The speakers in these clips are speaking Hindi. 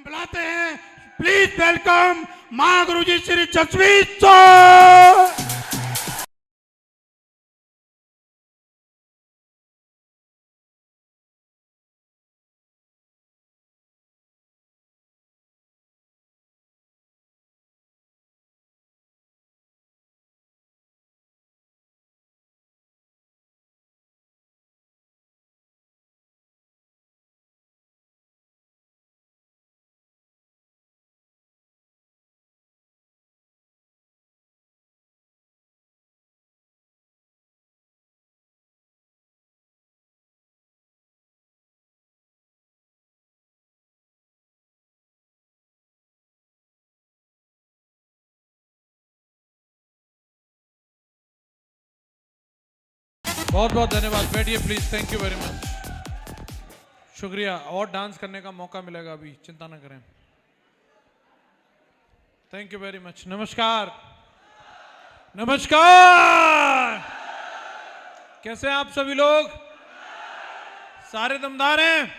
हम बुलाते हैं, प्लीज वेलकम मां गुरुजी श्री जसवीर सर। बहुत बहुत धन्यवाद। बैठिए please. Thank you very much. शुक्रिया। और डांस करने का मौका मिलेगा अभी, चिंता ना करें। Thank you very much. नमस्कार नमस्कार। कैसे हैं आप सभी लोग? सारे दमदार हैं?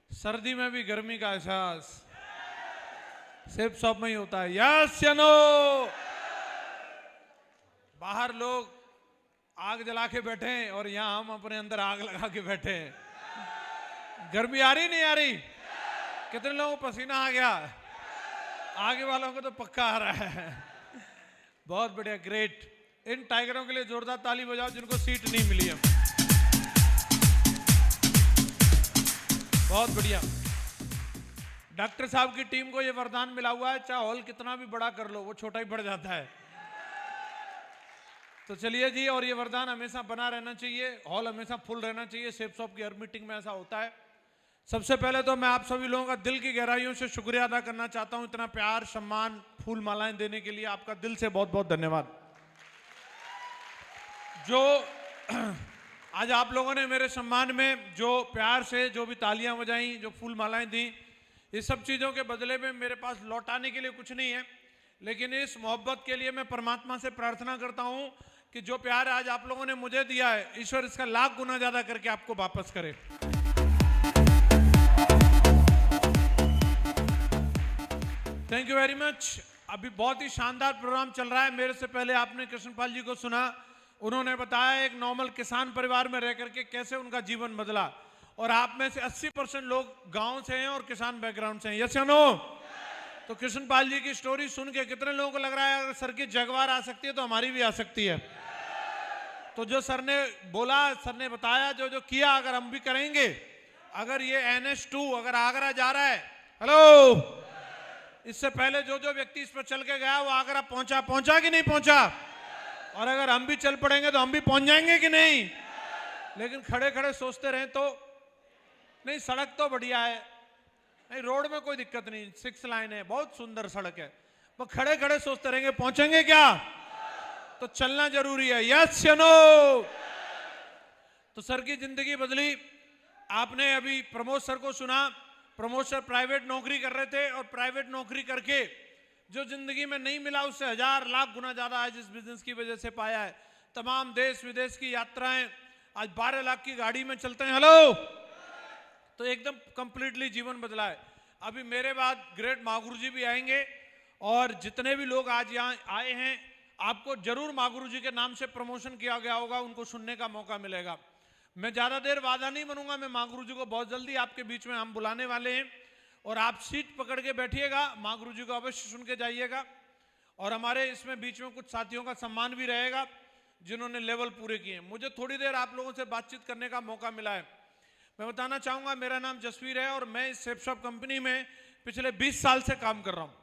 सर्दी में भी गर्मी का एहसास सेब शॉप में ही होता है। यस या नो? बाहर लोग आग जला के बैठे हैं और यहां हम अपने अंदर आग लगा के बैठे हैं। गर्मी आ रही नहीं आ रही? कितने लोगों को पसीना आ गया? आगे वालों को तो पक्का आ रहा है। बहुत बढ़िया, ग्रेट। इन टाइगरों के लिए जोरदार ताली बजाओ जिनको सीट नहीं मिली है। बहुत बढ़िया। डॉक्टर साहब की टीम को यह वरदान मिला हुआ है, चाहे हॉल कितना भी बड़ा कर लो वो छोटा ही पड़ जाता है। तो चलिए जी, और ये वरदान हमेशा बना रहना चाहिए, हॉल हमेशा फुल रहना चाहिए। सेफ शॉप की हर मीटिंग में ऐसा होता है। सबसे पहले तो मैं आप सभी लोगों का दिल की गहराइयों से शुक्रिया अदा करना चाहता हूं। इतना प्यार, सम्मान, फूल मालाएं देने के लिए आपका दिल से बहुत बहुत धन्यवाद। जो आज आप लोगों ने मेरे सम्मान में जो प्यार से जो भी तालियां बजाई, जो फूल मालाएं दी, ये सब चीजों के बदले में मेरे पास लौटाने के लिए कुछ नहीं है, लेकिन इस मोहब्बत के लिए मैं परमात्मा से प्रार्थना करता हूं कि जो प्यार आज आप लोगों ने मुझे दिया है, ईश्वर इसका लाख गुना ज्यादा करके आपको वापस करे। Thank you very much. अभी बहुत ही शानदार प्रोग्राम चल रहा है। मेरे से पहले आपने कृष्णपाल जी को सुना, उन्होंने बताया एक नॉर्मल किसान परिवार में रह करके कैसे उनका जीवन बदला, और आप में से 80% लोग गांव से हैं और किसान बैकग्राउंड से हैं। यस या नो? तो कृष्णपाल जी की स्टोरी सुन के कितने लोगों को लग रहा है अगर सर की जगवार आ सकती है तो हमारी भी आ सकती है? तो जो सर ने बोला, सर ने बताया, जो जो किया, अगर हम भी करेंगे, अगर ये NH2 अगर आगरा जा रहा है, हेलो, इससे पहले जो जो व्यक्ति इस पर चल के गया वो आगरा पहुंचा कि नहीं पहुंचा? और अगर हम भी चल पड़ेंगे तो हम भी पहुंच जाएंगे कि नहीं? लेकिन खड़े खड़े सोचते रहे तो नहीं। सड़क तो बढ़िया है, नहीं रोड में कोई दिक्कत नहीं, 6 लाइन है, बहुत सुंदर सड़क है, वो खड़े खड़े सोचते रहेंगे पहुंचेंगे क्या? तो चलना जरूरी है। यस या नो? तो सर की जिंदगी बदली। आपने अभी प्रमोद सर को सुना। प्रमोद सर प्राइवेट नौकरी कर रहे थे और प्राइवेट नौकरी करके जो जिंदगी में नहीं मिला उससे 1000 लाख गुना ज्यादा आज इस बिजनेस की वजह से पाया है। तमाम देश विदेश की यात्राएं, आज 12 लाख की गाड़ी में चलते हैं। हेलो, तो एकदम कंप्लीटली जीवन बदला है। अभी मेरे बाद ग्रेट महागुरु जी भी आएंगे, और जितने भी लोग आज यहाँ आए हैं आपको जरूर महागुरु जी के नाम से प्रमोशन किया गया होगा, उनको सुनने का मौका मिलेगा। मैं ज्यादा देर वादा नहीं बनूंगा, मैं महागुरु जी को बहुत जल्दी आपके बीच में हम बुलाने वाले हैं, और आप सीट पकड़ के बैठिएगा, महागुरु जी को अवश्य सुन के जाइएगा। और हमारे इसमें बीच में कुछ साथियों का सम्मान भी रहेगा जिन्होंने लेवल पूरे किए। मुझे थोड़ी देर आप लोगों से बातचीत करने का मौका मिला है। मैं बताना चाहूंगा, मेरा नाम जसवीर है और मैं इस सेफ शॉप कंपनी में पिछले 20 साल से काम कर रहा हूं।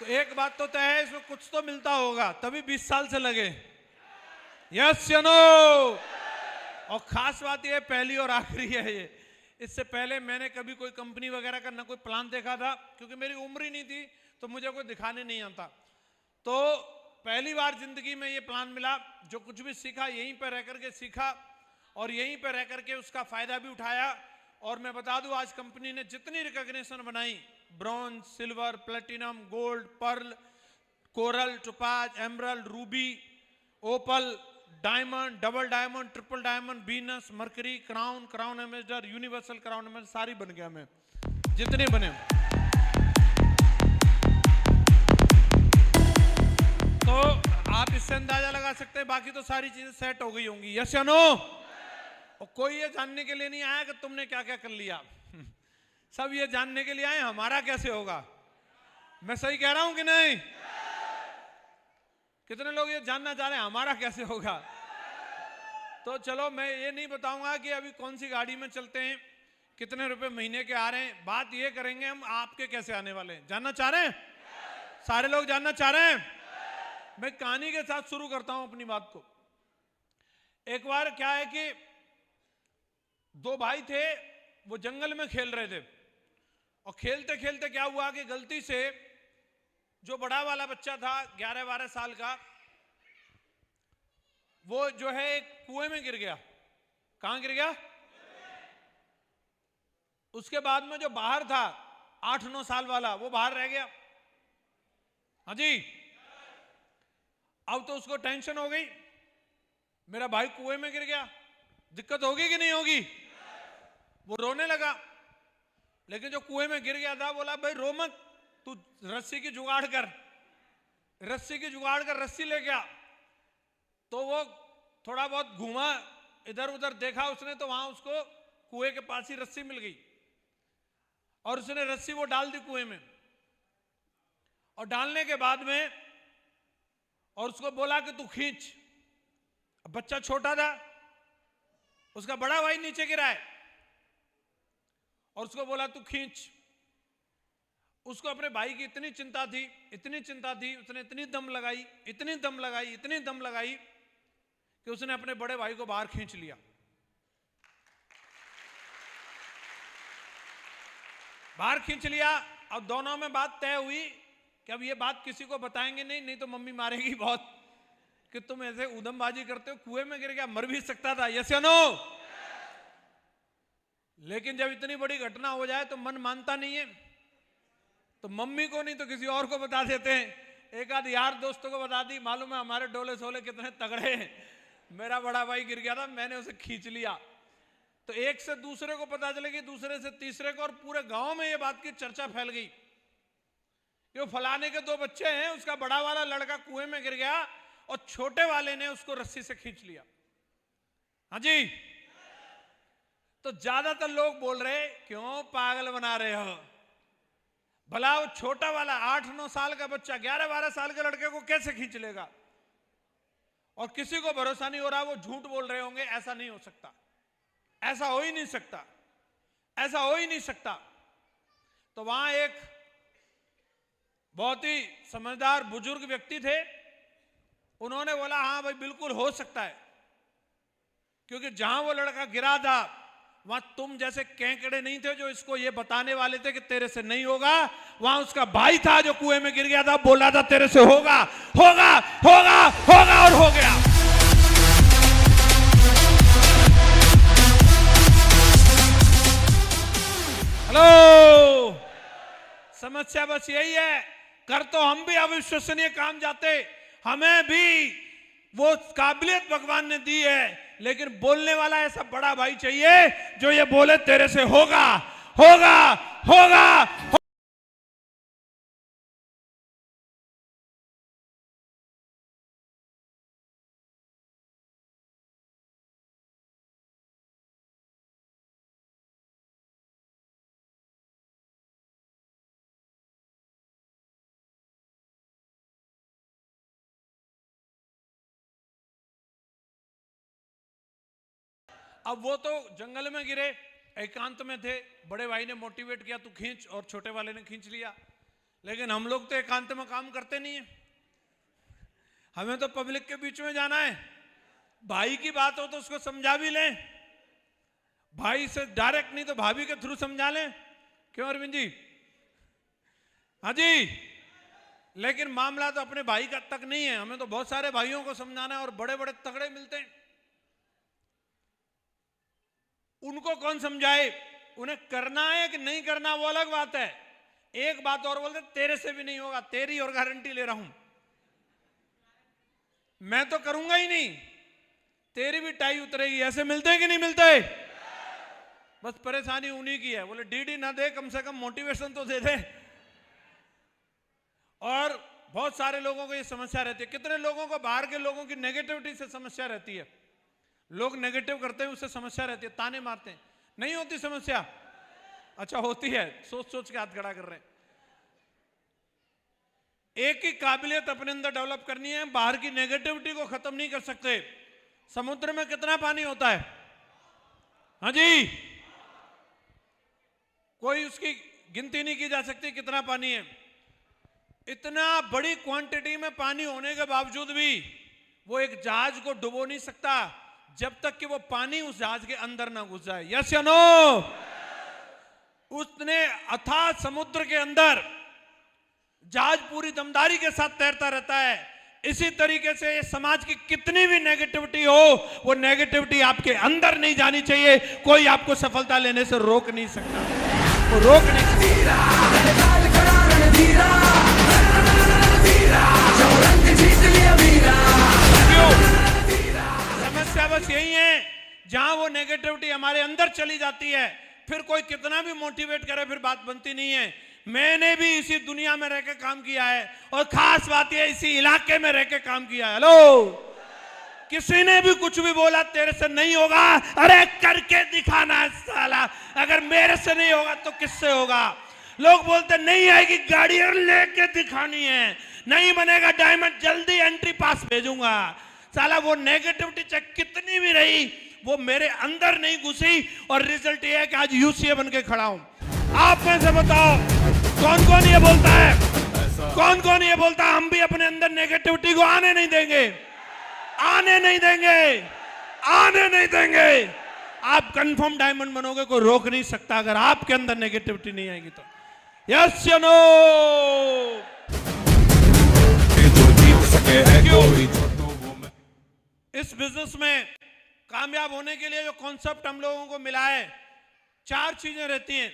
तो एक बात तो तय है, इसमें कुछ तो मिलता होगा, तभी 20 साल से लगे। यस या नो? और खास बात यह पहली और आखिरी है ये। इससे पहले मैंने कभी कोई कंपनी वगैरह का ना कोई प्लान देखा था, क्योंकि मेरी उम्र ही नहीं थी तो मुझे कोई दिखाने नहीं आता। तो पहली बार जिंदगी में ये प्लान मिला। जो कुछ भी सीखा यहीं पर रह करके सीखा और यहीं पर रह करके उसका फायदा भी उठाया। और मैं बता दूं, आज कंपनी ने जितनी रिकॉग्निशन बनाई, bronze, silver, platinum, gold, pearl, coral, topaz, emerald, ruby, opal, diamond, double diamond, triple diamond, Venus, Mercury, crown, crown ambassador, universal crown ambassador, सारी बन गया मैं, जितने बने। तो आप इससे अंदाजा लगा सकते हैं, बाकी तो सारी चीजें सेट हो गई होंगी। यस या नो? और कोई ये जानने के लिए नहीं आया कि तुमने क्या क्या कर लिया। सब ये जानने के लिए आए हमारा कैसे होगा। मैं सही कह रहा हूं कि नहीं? कितने लोग ये जानना चाह रहे हैं हमारा कैसे होगा। तो चलो मैं ये नहीं बताऊंगा कि अभी कौन सी गाड़ी में चलते हैं, कितने रुपए महीने के आ रहे हैं। बात ये करेंगे हम आपके कैसे आने वाले हैं। जानना चाह रहे हैं? सारे लोग जानना चाह रहे हैं? मैं कहानी के साथ शुरू करता हूं अपनी बात को। एक बार क्या है कि दो भाई थे, वो जंगल में खेल रहे थे, और खेलते खेलते क्या हुआ कि गलती से जो बड़ा वाला बच्चा था 11-12 साल का, वो जो है एक कुएं में गिर गया। कहां गिर गया? उसके बाद में जो बाहर था 8-9 साल वाला, वो बाहर रह गया। हाँ जी। अब तो उसको टेंशन हो गई, मेरा भाई कुएं में गिर गया, दिक्कत होगी कि नहीं होगी। वो रोने लगा, लेकिन जो कुएं में गिर गया था बोला भाई रो मत, तू रस्सी की जुगाड़ कर। रस्सी की जुगाड़ कर रस्सी ले गया। तो वो थोड़ा बहुत घूमा, इधर उधर देखा उसने, तो वहां उसको कुएं के पास ही रस्सी मिल गई, और उसने रस्सी वो डाल दी कुएं में। और डालने के बाद में और उसको बोला कि तू खींच। बच्चा छोटा था, उसका बड़ा भाई नीचे गिरा है, और उसको बोला तू खींच। उसको अपने भाई की इतनी चिंता थी, इतनी चिंता थी, उसने इतनी दम लगाई, इतनी दम लगाई, इतनी दम लगाई कि उसने अपने बड़े भाई को बाहर खींच लिया। बाहर खींच लिया। अब दोनों में बात तय हुई कि अब ये बात किसी को बताएंगे नहीं, नहीं तो मम्मी मारेगी बहुत कि तुम ऐसे उधमबाजी करते हो, कुएं में गिर गया, मर भी सकता था। यस या नो? लेकिन जब इतनी बड़ी घटना हो जाए तो मन मानता नहीं है, तो मम्मी को नहीं तो किसी और को बता देते हैं। एक आध यार दोस्तों को बता दी, मालूम है हमारे डोले सोले कितने तगड़े हैं, मेरा बड़ा भाई गिर गया था, मैंने उसे खींच लिया। तो एक से दूसरे को पता चलेगी, दूसरे से तीसरे को, और पूरे गांव में ये बात की चर्चा फैल गई। ये फलाने के दो बच्चे हैं, उसका बड़ा वाला लड़का कुएं में गिर गया और छोटे वाले ने उसको रस्सी से खींच लिया। हाँ जी। तो ज्यादातर लोग बोल रहे क्यों पागल बना रहे हो, भला वो छोटा वाला 8-9 साल का बच्चा 11-12 साल के लड़के को कैसे खींच लेगा। और किसी को भरोसा नहीं हो रहा, वो झूठ बोल रहे होंगे, ऐसा नहीं हो सकता, ऐसा हो ही नहीं सकता, ऐसा हो ही नहीं सकता। तो वहां एक बहुत ही समझदार बुजुर्ग व्यक्ति थे, उन्होंने बोला हाँ भाई बिल्कुल हो सकता है, क्योंकि जहां वो लड़का गिरा था वहां तुम जैसे केकड़े नहीं थे जो इसको ये बताने वाले थे कि तेरे से नहीं होगा। वहां उसका भाई था जो कुएं में गिर गया था, बोला था तेरे से होगा होगा होगा होगा, और हो गया। हेलो, समस्या बस यही है, कर तो हम भी अविश्वसनीय काम जाते, हमें भी वो काबिलियत भगवान ने दी है, लेकिन बोलने वाला ऐसा बड़ा भाई चाहिए जो ये बोले तेरे से होगा होगा होगा। अब वो तो जंगल में गिरे, एकांत में थे, बड़े भाई ने मोटिवेट किया तू खींच, और छोटे वाले ने खींच लिया। लेकिन हम लोग तो एकांत में काम करते नहीं है, हमें तो पब्लिक के बीच में जाना है। भाई की बात हो तो उसको समझा भी लें, भाई से डायरेक्ट नहीं तो भाभी के थ्रू समझा लें। क्यों अरविंद जी? हाँ जी। लेकिन मामला तो अपने भाई का तक नहीं है, हमें तो बहुत सारे भाइयों को समझाना है, और बड़े बड़े तगड़े मिलते हैं, उनको कौन समझाए। उन्हें करना है कि नहीं करना वो अलग बात है। एक बात और बोलते तेरे से भी नहीं होगा, तेरी और गारंटी ले रहा हूं, मैं तो करूंगा ही नहीं, तेरी भी टाई उतरेगी। ऐसे मिलते हैं कि नहीं मिलते? बस परेशानी उन्हीं की है। बोले डीडी ना दे, कम से कम मोटिवेशन तो दे दे। और बहुत सारे लोगों को ये समस्या रहती है। कितने लोगों को बाहर के लोगों की नेगेटिविटी से समस्या रहती है? लोग नेगेटिव करते हैं, उससे समस्या रहती है, ताने मारते हैं। नहीं होती समस्या? अच्छा होती है। सोच सोच के हाथ खड़ा कर रहे हैं। एक ही काबिलियत अपने अंदर डेवलप करनी है, बाहर की नेगेटिविटी को खत्म नहीं कर सकते। समुद्र में कितना पानी होता है? हाँ जी, कोई उसकी गिनती नहीं की जा सकती कितना पानी है। इतना बड़ी क्वांटिटी में पानी होने के बावजूद भी वो एक जहाज को डुबो नहीं सकता जब तक कि वो पानी उस जहाज के अंदर ना घुस जाए। यस या नो? उसने अथाह समुद्र के अंदर जहाज पूरी दमदारी के साथ तैरता रहता है। इसी तरीके से समाज की कितनी भी नेगेटिविटी हो, वो नेगेटिविटी आपके अंदर नहीं जानी चाहिए। कोई आपको सफलता लेने से रोक नहीं सकता, वो रोक नहीं सकता। क्यों? समस्या बस यही है, जहां वो नेगेटिविटी हमारे अंदर चली जाती है, फिर कोई कितना भी मोटिवेट करे, फिर बात बनती नहीं है। मैंने भी इसी दुनिया में रहकर काम किया है, और खास बात यह इसी इलाके में रहकर काम किया है। हेलो, किसी ने भी कुछ भी बोला तेरे से नहीं होगा, अरे करके दिखाना है साला। अगर मेरे से नहीं होगा तो किससे होगा? लोग बोलते नहीं आएगी गाड़ी, और लेके दिखानी है। नहीं बनेगा डायमंड, जल्दी एंट्री पास भेजूंगा। साला वो नेगेटिविटी चाहे कितनी भी रही, वो मेरे अंदर नहीं घुसी, और रिजल्ट ये है कि आज यूसीए बन के खड़ा हूं। आप में से बताओ कौन कौन ये बोलता है? कौन कौन ये बोलता है हम भी अपने अंदर नेगेटिविटी को आने नहीं देंगे, आने नहीं देंगे, आने नहीं देंगे। आप कंफर्म डायमंड बनोगे, कोई रोक नहीं सकता अगर आपके अंदर नेगेटिविटी नहीं आएगी तो। यस या नो? इस बिजनेस में कामयाब होने के लिए जो कॉन्सेप्ट हम लोगों को मिला है, 4 चीजें रहती हैं।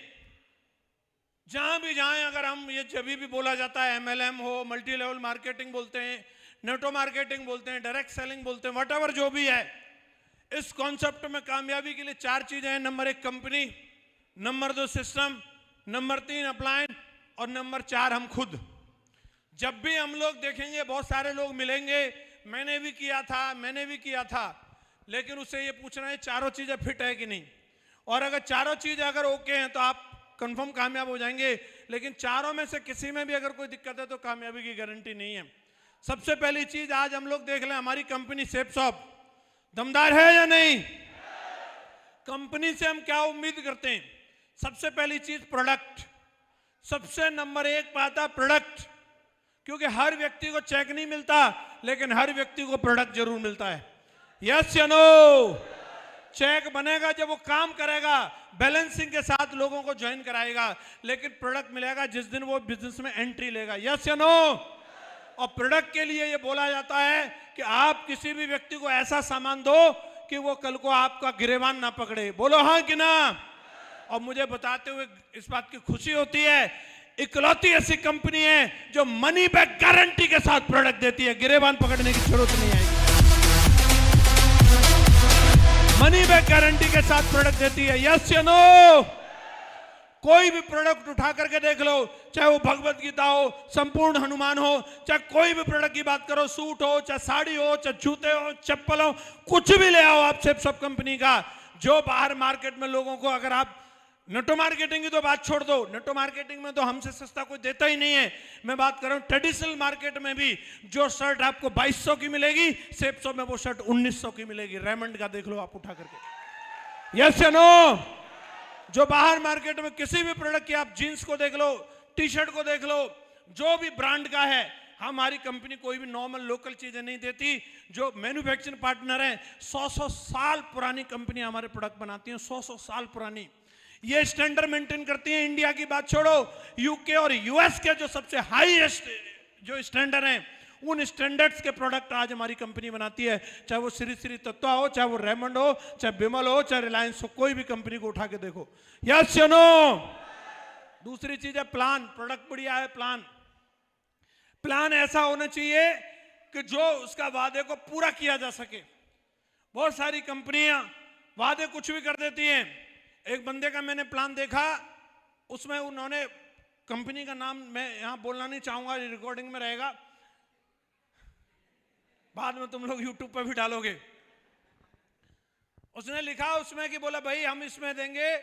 जहां भी जाएं, अगर हम ये जब भी बोला जाता है MLM हो, मल्टी लेवल मार्केटिंग बोलते हैं, नेटो मार्केटिंग बोलते हैं, डायरेक्ट सेलिंग बोलते हैं, व्हाटएवर जो भी है, इस कॉन्सेप्ट में कामयाबी के लिए 4 चीजें हैं। Number 1 company, number 2 system, number 3 अपलायन, और नंबर 4 हम खुद। जब भी हम लोग देखेंगे, बहुत सारे लोग मिलेंगे, मैंने भी किया था, मैंने भी किया था, लेकिन उससे ये पूछना है चारों चीजें फिट है कि नहीं। और अगर चारों चीजें अगर ओके हैं तो आप कंफर्म कामयाब हो जाएंगे। लेकिन चारों में से किसी में भी अगर कोई दिक्कत है तो कामयाबी की गारंटी नहीं है। सबसे पहली चीज आज हम लोग देख लें, हमारी कंपनी शेप शॉप दमदार है या नहीं? कंपनी से हम क्या उम्मीद करते हैं? सबसे पहली चीज प्रोडक्ट। सबसे नंबर 1 पे आता प्रोडक्ट, क्योंकि हर व्यक्ति को चेक नहीं मिलता, लेकिन हर व्यक्ति को प्रोडक्ट जरूर मिलता है। यस या नो? चेक बनेगा जब वो काम करेगा, बैलेंसिंग के साथ लोगों को ज्वाइन कराएगा, लेकिन प्रोडक्ट मिलेगा जिस दिन वो बिजनेस में एंट्री लेगा। यस या नो? और प्रोडक्ट के लिए ये बोला जाता है कि आप किसी भी व्यक्ति को ऐसा सामान दो कि वो कल को आपका गिरेबान ना पकड़े। बोलो हाँ कि ना? और मुझे बताते हुए इस बात की खुशी होती है, इकलौती ऐसी कंपनी है जो मनी बैक गारंटी के साथ प्रोडक्ट देती है, गिरेबान पकड़ने की जरूरत नहीं आएगी। मनी बैक गारंटी के साथ प्रोडक्ट देती है। यस या नो? कोई भी प्रोडक्ट उठा करके देख लो, चाहे वो भगवत गीता हो, संपूर्ण हनुमान हो, चाहे कोई भी प्रोडक्ट की बात करो, सूट हो, चाहे साड़ी हो, चाहे जूते हो, चप्पल हो, कुछ भी ले आओ आप सब कंपनी का, जो बाहर मार्केट में लोगों को, अगर आप नेटो मार्केटिंग की तो बात छोड़ दो, नेटो मार्केटिंग में तो हमसे सस्ता कोई देता ही नहीं है। मैं बात कर रहा हूं ट्रेडिशनल मार्केट में भी जो शर्ट आपको 2200 की मिलेगी, शेप शॉप में वो शर्ट 1900 की मिलेगी। रेमंड का देख लो आप उठा करके। यस या नो? जो बाहर मार्केट में किसी भी प्रोडक्ट की, आप जीन्स को देख लो, टी शर्ट को देख लो, जो भी ब्रांड का है, हमारी कंपनी कोई भी नॉर्मल लोकल चीजें नहीं देती। जो मैन्युफैक्चरिंग पार्टनर है, 100 साल पुरानी कंपनी हमारे प्रोडक्ट बनाती है, 100 साल पुरानी। ये स्टैंडर्ड मेंटेन करती है। इंडिया की बात छोड़ो, यूके और यूएस के जो सबसे हाईएस्ट जो स्टैंडर्ड हैं, उन स्टैंडर्ड्स के प्रोडक्ट आज हमारी कंपनी बनाती है। चाहे वो श्री श्री तत्व हो, चाहे वो रेमंड हो, चाहे बिमल हो, चाहे रिलायंस हो, कोई भी कंपनी को उठा के देखो। यस या नो? दूसरी चीज है प्लान। प्रोडक्ट बढ़िया है, प्लान ऐसा होना चाहिए कि जो उसका वादे को पूरा किया जा सके। बहुत सारी कंपनियां वादे कुछ भी कर देती हैं। एक बंदे का मैंने प्लान देखा, उसमें उन्होंने, कंपनी का नाम मैं यहां बोलना नहीं चाहूंगा, रिकॉर्डिंग में रहेगा, बाद में तुम लोग यूट्यूब पर भी डालोगे। उसने लिखा उसमें कि बोला भाई हम इसमें देंगे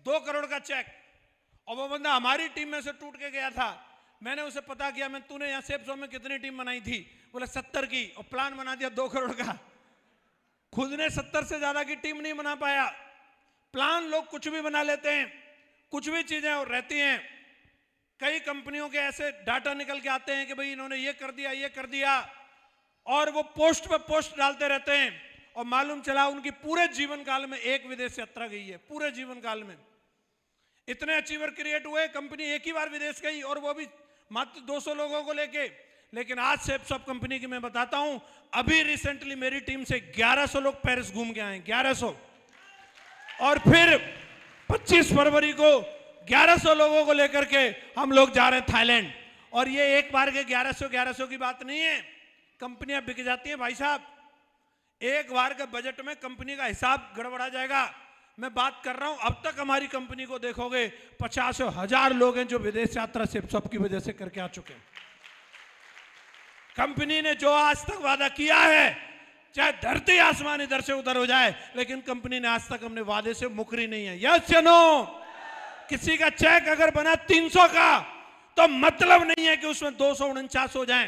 2 करोड़ का चेक, और वो बंदा हमारी टीम में से टूट के गया था। मैंने उसे पता किया, मैं तूने यहाँ सेप्सो में कितनी टीम बनाई थी? बोला 70 की, और प्लान बना दिया 2 करोड़ का। खुद ने 70 से ज्यादा की टीम नहीं बना पाया। प्लान लोग कुछ भी बना लेते हैं, कुछ भी चीजें और रहती हैं। कई कंपनियों के ऐसे डाटा निकल के आते हैं कि भाई इन्होंने ये कर दिया, ये कर दिया, और वो पोस्ट पे पोस्ट डालते रहते हैं, और मालूम चला उनकी पूरे जीवन काल में एक विदेश यात्रा गई है। पूरे जीवन काल में इतने अचीवर क्रिएट हुए, कंपनी एक ही बार विदेश गई, और वो भी मात्र 200 लोगों को लेके। लेकिन आज से सब कंपनी की मैं बताता हूं, अभी रिसेंटली मेरी टीम से 1100 लोग पेरिस घूम के आए, 1100। और फिर 25 फरवरी को 1100 लोगों को लेकर के हम लोग जा रहे हैं थाईलैंड। और ये एक बार के 1100 की बात नहीं है, कंपनियां बिक जाती हैं भाई साहब। एक बार के बजट में कंपनी का हिसाब गड़बड़ा जाएगा। मैं बात कर रहा हूं, अब तक हमारी कंपनी को देखोगे 50,000 लोग हैं जो विदेश यात्रा से सबकी वजह से करके आ चुके हैं। कंपनी ने जो आज तक वादा किया है, चाहे धरती आसमान इधर से उधर हो जाए, लेकिन कंपनी ने आज तक अपने वादे से मुकरी नहीं है। यस या नो? किसी का चेक अगर बना 300 का, तो मतलब नहीं है कि उसमें 249 हो जाए।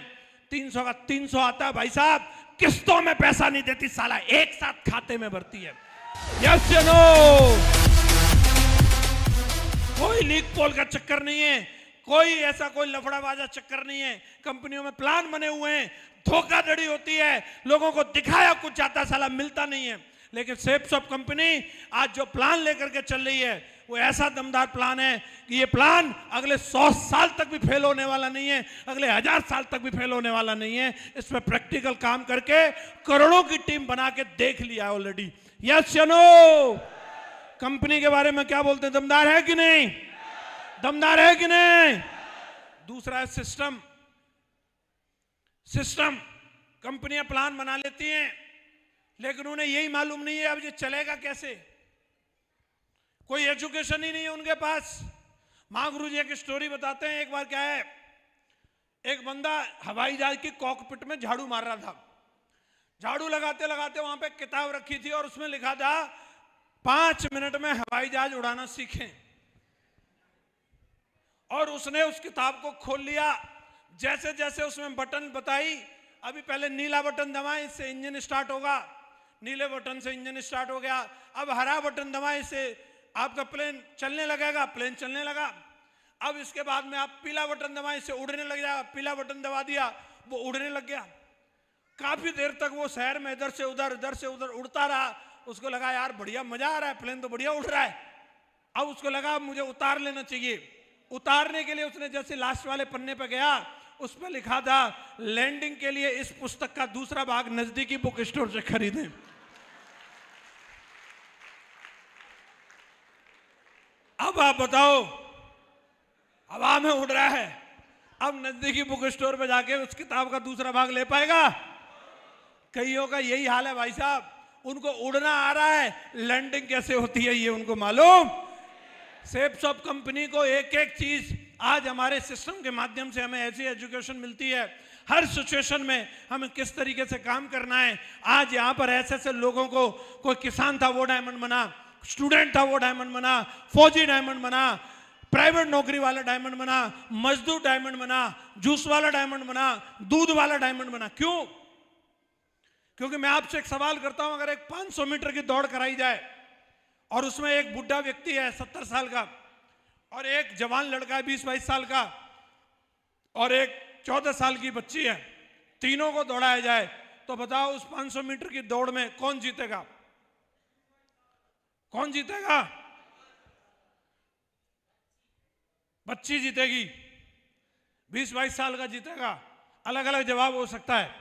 300 का 300 आता है भाई साहब। किस्तों में पैसा नहीं देती साला, एक साथ खाते में भरती है। यस या नो? कोई लीक पोल का चक्कर नहीं है, कोई ऐसा कोई लफड़ाबाजा चक्कर नहीं है। कंपनियों में प्लान बने हुए हैं, धोखाधड़ी होती है, लोगों को दिखाया कुछ जाता साला मिलता नहीं है। लेकिन सेप्सॉप कंपनी आज जो प्लान लेकर के चल रही है, वो ऐसा दमदार प्लान है कि ये प्लान अगले 100 साल तक भी फेल होने वाला नहीं है, अगले 1000 साल तक भी फेल होने वाला नहीं है। इसमें प्रैक्टिकल काम करके करोड़ों की टीम बना के देख लिया ऑलरेडी। यस या नो? कंपनी के बारे में क्या बोलते हैं? दमदार है कि नहीं? दमदार है कि नहीं? दूसरा है सिस्टम। सिस्टम कंपनियां प्लान बना लेती हैं, लेकिन उन्हें यही मालूम नहीं है अब ये चलेगा कैसे। कोई एजुकेशन ही नहीं है उनके पास। महागुरु जी एक स्टोरी बताते हैं। एक बार क्या है, एक बंदा हवाई जहाज की कॉकपिट में झाड़ू मार रहा था। झाड़ू लगाते लगाते वहां पे किताब रखी थी और उसमें लिखा था 5 मिनट में हवाई जहाज उड़ाना सीखें। और उसने उस किताब को खोल लिया। जैसे जैसे उसमें बटन बताई, अभी पहले नीला बटन दबाएं, इससे इंजन स्टार्ट होगा। नीले बटन से इंजन स्टार्ट हो गया। अब हरा बटन दबाएं, इससे आपका प्लेन चलने लगेगा। प्लेन चलने लगा। अब इसके बाद में आप पीला बटन दबाएं, इससे उड़ने लग जाएगा। पीला बटन दबा दिया, वो उड़ने लग गया। काफी देर तक वो शहर में इधर से उधर उड़ता रहा। उसको लगा यार बढ़िया मजा आ रहा है, प्लेन तो बढ़िया उड़ रहा है। अब उसको लगा मुझे उतार लेना चाहिए। उतारने के लिए उसने जैसे लास्ट वाले पन्ने पर गया, उस पर लिखा था लैंडिंग के लिए इस पुस्तक का दूसरा भाग नजदीकी बुक स्टोर से खरीदें। अब आप बताओ, हवा में उड़ रहा है, अब नजदीकी बुक स्टोर पे जाके उस किताब का दूसरा भाग ले पाएगा? कईयों का यही हाल है भाई साहब। उनको उड़ना आ रहा है, लैंडिंग कैसे होती है ये उनको मालूम। सेप्सॉप कंपनी को एक एक चीज आज हमारे सिस्टम के माध्यम से हमें ऐसी एजुकेशन मिलती है। हर सिचुएशन में हमें किस तरीके से काम करना है। आज यहाँ पर ऐसे ऐसे लोगों को, कोई किसान था वो डायमंड बना, स्टूडेंट था वो डायमंड बना, फौजी डायमंड बना, प्राइवेट नौकरी वाला डायमंड बना, मजदूर डायमंड बना, जूस वाला डायमंड बना, दूध वाला डायमंड बना। क्यों? क्योंकि मैं आपसे एक सवाल करता हूं, अगर एक 500 मीटर की दौड़ कराई जाए और उसमें एक बुढ़ा व्यक्ति है 70 साल का, और एक जवान लड़का है 20-22 साल का, और एक 14 साल की बच्ची है, तीनों को दौड़ाया जाए, तो बताओ उस 500 मीटर की दौड़ में कौन जीतेगा? कौन जीतेगा? बच्ची जीतेगी, 20-22 साल का जीतेगा। अलग अलग जवाब हो सकता है,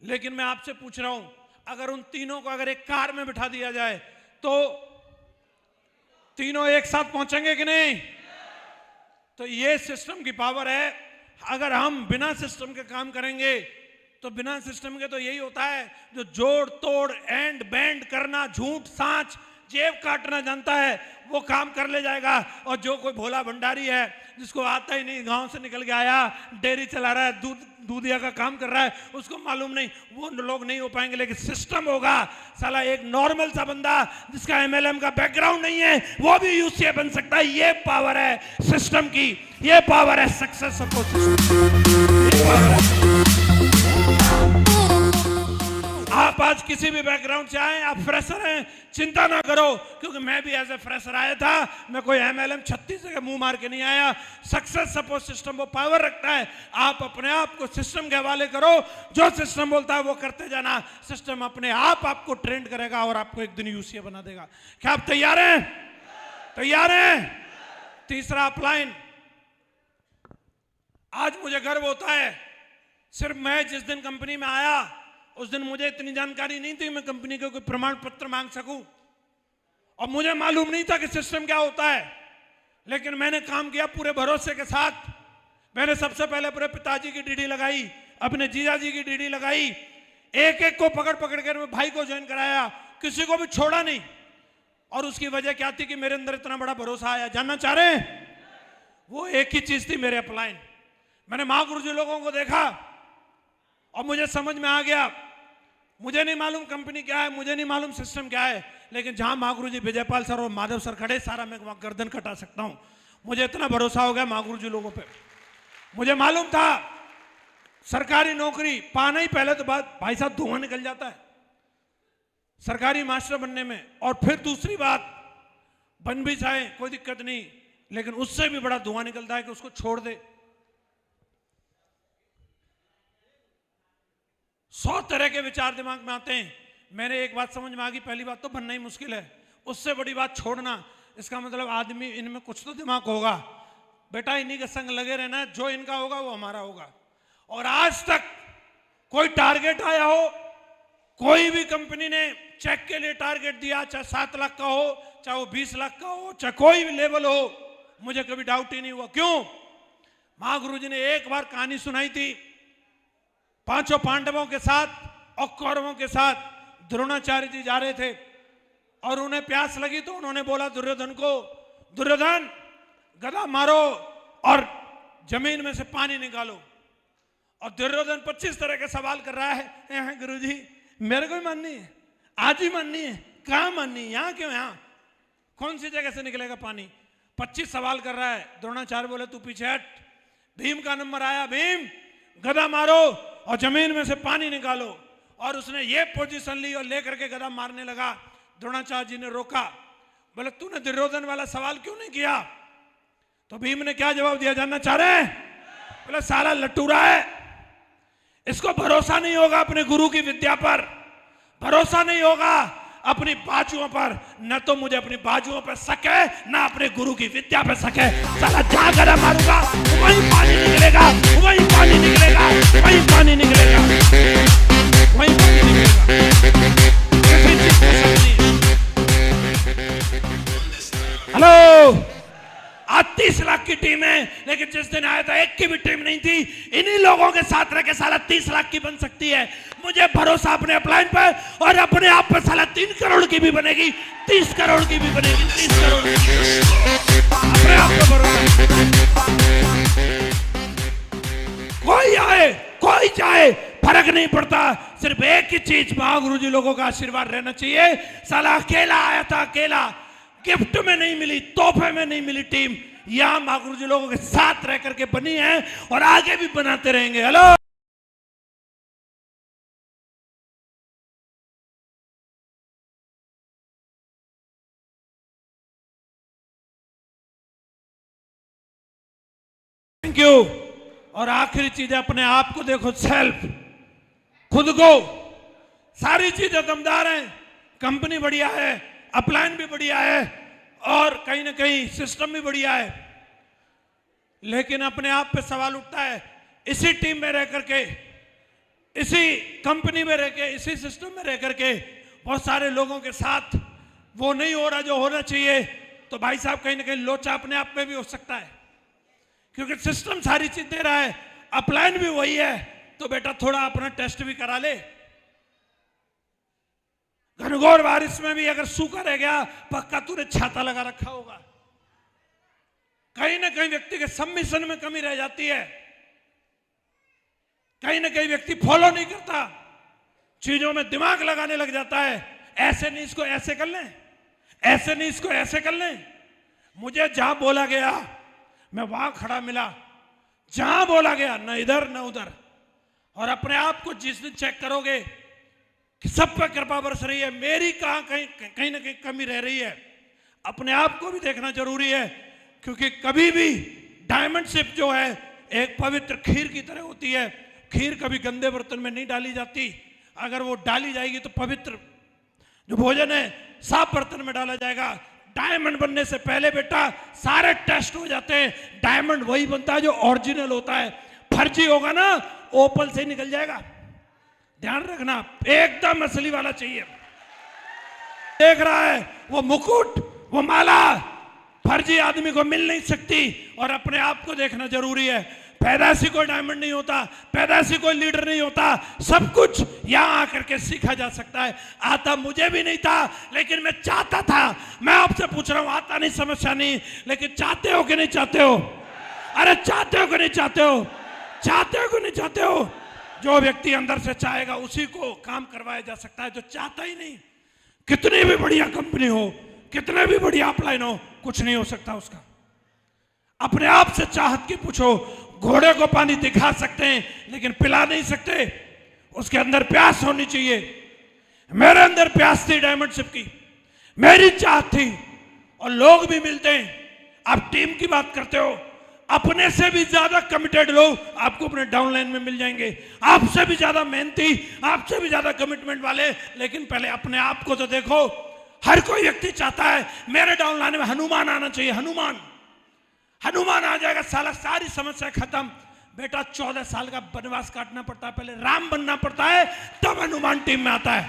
लेकिन मैं आपसे पूछ रहा हूं, अगर उन तीनों को अगर एक कार में बिठा दिया जाए तो तीनों एक साथ पहुंचेंगे कि नहीं? तो ये सिस्टम की पावर है। अगर हम बिना सिस्टम के काम करेंगे तो बिना सिस्टम के तो यही होता है, जो जोड़ तोड़ एंड बैंड करना, झूठ सांच जेब काटना जानता है वो काम कर ले जाएगा। और जो कोई भोला भंडारी है जिसको आता ही नहीं, गांव से निकल के आया, डेयरी चला रहा है, दूधिया का काम कर रहा है, उसको मालूम नहीं, वो लोग नहीं हो पाएंगे। लेकिन सिस्टम होगा, साला एक नॉर्मल सा बंदा जिसका एमएलएम का बैकग्राउंड नहीं है वो भी यूसीए बन सकता है। ये पावर है सिस्टम की, ये पावर है सक्सेस ऑफ सिस्टम। आप आज किसी भी बैकग्राउंड से आए, आप फ्रेशर हैं, चिंता ना करो, क्योंकि मैं भी एज ए फ्रेशर आया था। मैं कोई एमएलएम 36 जगह मुंह मार के नहीं आया। सक्सेस सपोर्ट सिस्टम वो पावर रखता है। आप अपने आप को सिस्टम के हवाले करो, जो सिस्टम बोलता है वो करते जाना। सिस्टम अपने आप आपको ट्रेंड करेगा और आपको एक दिन यूसीए बना देगा। क्या आप तैयार हैं? तैयार हैं? तीसरा अपलाइन। आज मुझे गर्व होता है, सिर्फ मैं जिस दिन कंपनी में आया उस दिन मुझे इतनी जानकारी नहीं थी मैं कंपनी का कोई प्रमाण पत्र मांग सकूं, और मुझे मालूम नहीं था कि सिस्टम क्या होता है। लेकिन मैंने काम किया पूरे भरोसे के साथ। मैंने सबसे पहले अपने पिताजी की डीडी लगाई, अपने जीजाजी की डीडी लगाई, एक एक को पकड़ पकड़ कर मैं भाई को ज्वाइन कराया, किसी को भी छोड़ा नहीं। और उसकी वजह क्या थी कि मेरे अंदर इतना बड़ा भरोसा आया। जानना चाह रहे हैं? वो एक ही चीज थी, मेरे अपलाइन। मैंने महागुरु जी लोगों को देखा और मुझे समझ में आ गया। मुझे नहीं मालूम कंपनी क्या है, मुझे नहीं मालूम सिस्टम क्या है, लेकिन जहां महागुरु जी विजयपाल सर और माधव सर खड़े, सारा मैं वहां गर्दन कटा सकता हूं। मुझे इतना भरोसा हो गया महागुरु जी लोगों पे। मुझे मालूम था सरकारी नौकरी पाना ही पहले तो बात भाई साहब धुआं निकल जाता है सरकारी मास्टर बनने में, और फिर दूसरी बात बन भी जाए कोई दिक्कत नहीं, लेकिन उससे भी बड़ा धुआं निकलता है कि उसको छोड़ दे। 100 तरह के विचार दिमाग में आते हैं। मैंने एक बात समझ में आ गई, पहली बात तो बनना ही मुश्किल है, उससे बड़ी बात छोड़ना। इसका मतलब आदमी इनमें कुछ तो दिमाग होगा, बेटा इन्हीं के संग लगे रहना, जो इनका होगा वो हमारा होगा। और आज तक कोई टारगेट आया हो, कोई भी कंपनी ने चेक के लिए टारगेट दिया, चाहे 7 लाख का हो, चाहे वो 20 लाख का हो, चाहे कोई भी लेवल हो, मुझे कभी डाउट ही नहीं हुआ। क्यों? महागुरु जी ने एक बार कहानी सुनाई थी, 5 पांडवों के साथ और कौरवों के साथ द्रोणाचार्य जी जा रहे थे और उन्हें प्यास लगी, तो उन्होंने बोला दुर्योधन को, दुर्योधन गदा मारो और जमीन में से पानी निकालो। और दुर्योधन 25 तरह के सवाल कर रहा है, गुरुजी मेरे को ही माननी है, आज ही माननी है, कहां माननी है, यहां क्यों, यहां कौन सी जगह से निकलेगा पानी? 25 सवाल कर रहा है। द्रोणाचार्य बोले तू पीछे हट। भीम का नंबर आया, भीम गदा मारो और जमीन में से पानी निकालो। और उसने ये पोजीशन ली और लेकर के गदा मारने लगा। द्रोणाचार्य जी ने रोका, बोले तूने दुर्योधन वाला सवाल क्यों नहीं किया? तो भीम ने क्या जवाब दिया जानना चाह रहे हैं? बोले साला लटूरा है, इसको भरोसा नहीं होगा अपने गुरु की विद्या पर, भरोसा नहीं होगा अपनी बाजुओं पर। न तो मुझे अपनी बाजुओं पर शक है, न अपने गुरु की विद्या पर शक है। साला जहां गदा मारूंगा वहीं पानी निकलेगा, वहीं पानी निकलेगा, वहीं पानी निकलेगा, वहीं पानी निकलेगा। हेलो, आज 30 लाख की टीम है, लेकिन जिस दिन आया था एक की भी टीम नहीं थी। इन्हीं लोगों के साथ रह के साला 30 लाख की बन सकती है। मुझे भरोसा अपने अपलाइन पर और अपने आप पर, साला 3 करोड़ की भी बनेगी, 30 करोड़ की भी बनेगी, 30 करोड़ अपने आप पर भरोसा। कोई आए कोई जाए फर्क नहीं पड़ता, सिर्फ एक ही चीज, महागुरु जी लोगों का आशीर्वाद रहना चाहिए। साला अकेला आया था, अकेला, गिफ्ट में नहीं मिली, तोहफे में नहीं मिली टीम, यहां महागुरु जी लोगों के साथ रह करके बनी है और आगे भी बनाते रहेंगे। Hello, thank you. और आखिरी चीज, अपने आप को देखो, सेल्फ, खुद को, सारी चीजें दमदार हैं, कंपनी बढ़िया है, अपलाइन भी बढ़िया है और कहीं ना कहीं सिस्टम भी बढ़िया है। लेकिन अपने आप पे सवाल उठता है, इसी टीम में रह करके, इसी कंपनी में रह के, इसी सिस्टम में रह करके बहुत सारे लोगों के साथ वो नहीं हो रहा जो होना चाहिए। तो भाई साहब कहीं ना कहीं लोचा अपने आप में भी हो सकता है, क्योंकि सिस्टम सारी चीज दे रहा है, अपलाइन भी वही है, तो बेटा थोड़ा अपना टेस्ट भी करा ले। घनघोर बारिश में भी अगर सूखा रह गया, पक्का तूने छाता लगा रखा होगा। कहीं ना कहीं व्यक्ति के सबमिशन में कमी रह जाती है, कहीं ना कहीं व्यक्ति फॉलो नहीं करता, चीजों में दिमाग लगाने लग जाता है। ऐसे नहीं इसको ऐसे कर लें, ऐसे नहीं इसको ऐसे कर लें। मुझे जहां बोला गया मैं वहां खड़ा मिला, जहां बोला गया न इधर न उधर। और अपने आप को जिस दिन चेक करोगे कि सब पर कृपा बरस रही है, मेरी कहां कहीं ना कहीं कमी रह रही है, अपने आप को भी देखना जरूरी है। क्योंकि कभी भी डायमंड शिप जो है एक पवित्र खीर की तरह होती है। खीर कभी गंदे बर्तन में नहीं डाली जाती, अगर वो डाली जाएगी तो पवित्र जो भोजन है साफ बर्तन में डाला जाएगा। डायमंड बनने से पहले बेटा सारे टेस्ट हो जाते हैं। डायमंड वही बनता है जो ओरिजिनल होता है, फर्जी होगा ना ओपल से निकल जाएगा। ध्यान रखना, एकदम असली वाला चाहिए। देख रहा है वो मुकुट, वो माला फर्जी आदमी को मिल नहीं सकती। और अपने आप को देखना जरूरी है। पैदाइशी कोई डायमंड नहीं होता, पैदाइशी कोई लीडर नहीं होता। सब कुछ यहां आकर के सीखा जा सकता है। आता मुझे भी नहीं था, लेकिन मैं चाहता था। मैं आपसे पूछ रहा हूं, आता नहीं समस्या नहीं, लेकिन चाहते हो कि नहीं चाहते हो? अरे चाहते हो कि नहीं चाहते हो? चाहते हो कि नहीं चाहते हो? जो व्यक्ति अंदर से चाहेगा उसी को काम करवाया जा सकता है। जो चाहता ही नहीं, कितनी भी बढ़िया कंपनी हो, कितने भी बढ़िया अपलाइन हो, कुछ नहीं हो सकता उसका। अपने आप से चाहत की पूछो। घोड़े को पानी दिखा सकते हैं लेकिन पिला नहीं सकते, उसके अंदर प्यास होनी चाहिए। मेरे अंदर प्यास थी डायमंड शिप की, मेरी चाहत थी, और लोग भी मिलते हैं। आप टीम की बात करते हो, अपने से भी ज्यादा कमिटेड लोग आपको अपने डाउनलाइन में मिल जाएंगे, आपसे भी ज्यादा मेहनती, आपसे भी ज्यादा कमिटमेंट वाले। लेकिन पहले अपने आप को तो देखो। हर कोई व्यक्ति चाहता है मेरे डाउनलाइन में हनुमान आना चाहिए। हनुमान आ जाएगा, साला सारी समस्या खत्म। बेटा 14 साल का वनवास काटना पड़ता है, पहले राम बनना पड़ता है, तब हनुमान टीम में आता है।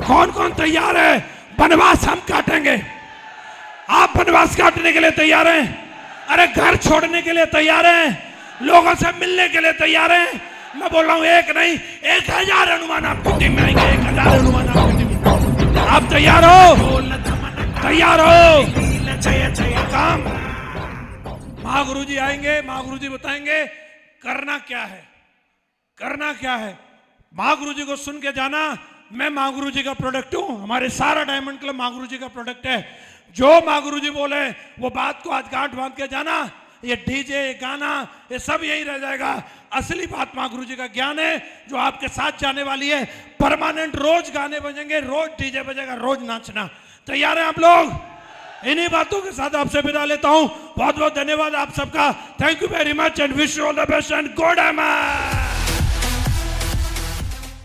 कौन कौन तैयार है? वनवास हम काटेंगे। आप वनवास काटने के लिए तैयार हैं? अरे घर छोड़ने के लिए तैयार हैं? लोगों से मिलने के लिए तैयार हैं? मैं बोल रहा हूं एक नहीं 1000 हनुमान आपकी टीम में आएंगे। 1000 हनुमान आपकी टीम में। आप तैयार हो? तैयार हो? काम महागुरु जी आएंगे, महागुरु जी बताएंगे करना क्या है, करना क्या है। महागुरु जी को सुन के जाना। मैं महागुरु जी का प्रोडक्ट हूं, हमारे सारा डायमंड क्लब महागुरु जी का प्रोडक्ट है। जो महागुरु जी बोले वो बात को आज गांठ बांध के जाना। ये डीजे गाना ये सब यही रह जाएगा। असली बात महागुरु जी का ज्ञान है जो आपके साथ जाने वाली है। परमानेंट रोज गाने बजेंगे, रोज डीजे बजेगा, रोज नाचना। तैयार हैं आप लोग? इन्हीं बातों के साथ आपसे विदा लेता हूं। बहुत बहुत धन्यवाद आप सबका। Thank you very much and wish you all the best and God